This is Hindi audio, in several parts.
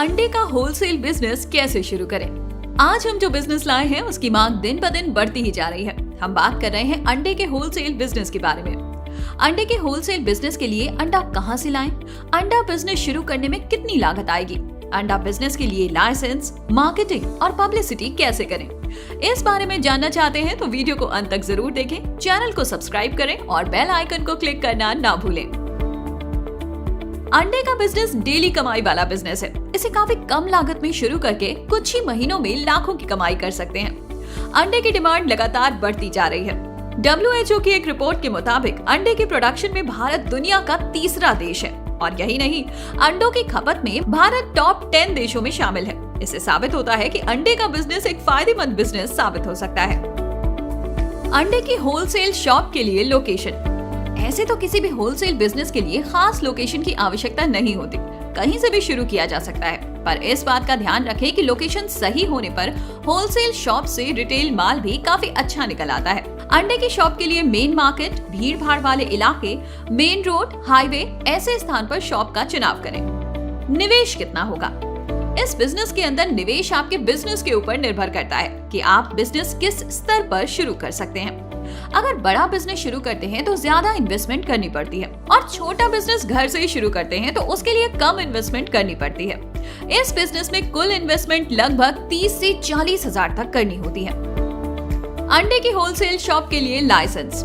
अंडे का होलसेल बिजनेस कैसे शुरू करें। आज हम जो बिजनेस लाए हैं उसकी मांग दिन ब दिन बढ़ती ही जा रही है। हम बात कर रहे हैं अंडे के होलसेल बिजनेस के बारे में। अंडे के होलसेल बिजनेस के लिए अंडा कहां से लाएं? अंडा बिजनेस शुरू करने में कितनी लागत आएगी? अंडा बिजनेस के लिए लाइसेंस, मार्केटिंग और पब्लिसिटी कैसे करें? इस बारे में जानना चाहते हैं तो वीडियो को अंत तक जरूर देखें, चैनल को सब्सक्राइब करें और बेल आइकन को क्लिक करना ना भूलें। अंडे का बिजनेस डेली कमाई वाला बिजनेस है। इसे काफी कम लागत में शुरू करके कुछ ही महीनों में लाखों की कमाई कर सकते हैं। अंडे की डिमांड लगातार बढ़ती जा रही है। WHO की एक रिपोर्ट के मुताबिक अंडे के प्रोडक्शन में भारत दुनिया का तीसरा देश है और यही नहीं, अंडों की खपत में भारत टॉप 10 देशों में शामिल है। इससे साबित होता है कि अंडे का बिजनेस एक फायदेमंद बिजनेस साबित हो सकता है। अंडे की होलसेल शॉप के लिए लोकेशन। ऐसे तो किसी भी होलसेल बिजनेस के लिए खास लोकेशन की आवश्यकता नहीं होती, कहीं से भी शुरू किया जा सकता है। पर इस बात का ध्यान रखें कि लोकेशन सही होने पर होलसेल शॉप से रिटेल माल भी काफी अच्छा निकल आता है। अंडे की शॉप के लिए मेन मार्केट, भीड़ भाड़ वाले इलाके, मेन रोड, हाईवे ऐसे स्थान पर शॉप का चुनाव करें। निवेश कितना होगा? इस बिजनेस के अंदर निवेश आपके बिजनेस के ऊपर निर्भर करता है कि आप बिजनेस किस स्तर पर शुरू कर सकते हैं। अगर बड़ा बिजनेस शुरू करते हैं तो ज्यादा इन्वेस्टमेंट करनी पड़ती है और छोटा बिजनेस घर से ही शुरू करते हैं तो उसके लिए कम इन्वेस्टमेंट करनी पड़ती है। इस बिजनेस में कुल इन्वेस्टमेंट लगभग 30 से 40 हजार तक करनी होती है। अंडे की होलसेल शॉप के लिए लाइसेंस।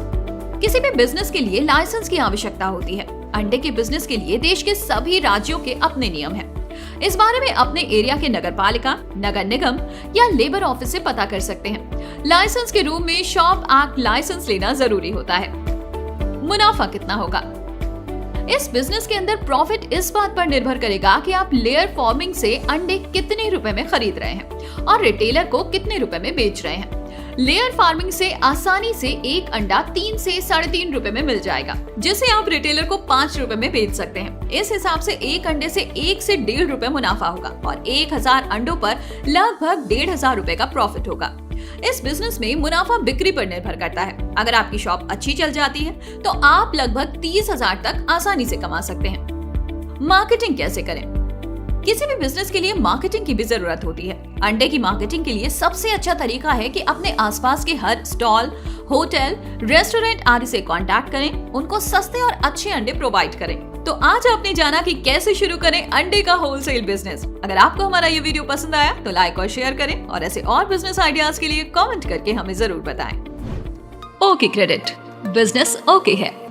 किसी भी बिजनेस के लिए लाइसेंस की आवश्यकता होती है। अंडे के बिजनेस के लिए देश के सभी राज्यों के अपने नियम हैं। इस बारे में अपने एरिया के नगरपालिका, नगर निगम या लेबर ऑफिस से पता कर सकते हैं। लाइसेंस के रूप में शॉप एक्ट लाइसेंस लेना जरूरी होता है। मुनाफा कितना होगा? इस बिजनेस के अंदर प्रॉफिट इस बात पर निर्भर करेगा कि आप लेयर फार्मिंग से अंडे कितने रुपए में खरीद रहे हैं और रिटेलर को कितने रुपए में बेच रहे हैं। लेयर फार्मिंग से आसानी से एक अंडा 3 से 3.5 रुपए में मिल जाएगा, जिसे आप रिटेलर को 5 रुपए में बेच सकते हैं। इस हिसाब से एक अंडे से 1 से 1.5 रुपए मुनाफा होगा और 1000 अंडों पर लगभग 1,500 रुपए का प्रॉफिट होगा। इस बिजनेस में मुनाफा बिक्री पर निर्भर करता है। अगर आपकी शॉप अच्छी चल जाती है तो आप लगभग 30,000 तक आसानी से कमा सकते हैं। मार्केटिंग कैसे करें? किसी भी बिजनेस के लिए मार्केटिंग की भी जरूरत होती है। अंडे की मार्केटिंग के लिए सबसे अच्छा तरीका है कि अपने आसपास के हर स्टॉल, होटल, रेस्टोरेंट आदि से कांटेक्ट करें, उनको सस्ते और अच्छे अंडे प्रोवाइड करें। तो आज आपने जाना कि कैसे शुरू करें अंडे का होलसेल बिजनेस। अगर आपको हमारा ये वीडियो पसंद आया तो लाइक और शेयर करें और ऐसे और बिजनेस आइडियाज के लिए कमेंट करके हमें जरूर बताएं। ओके क्रेडिट, बिजनेस ओके है।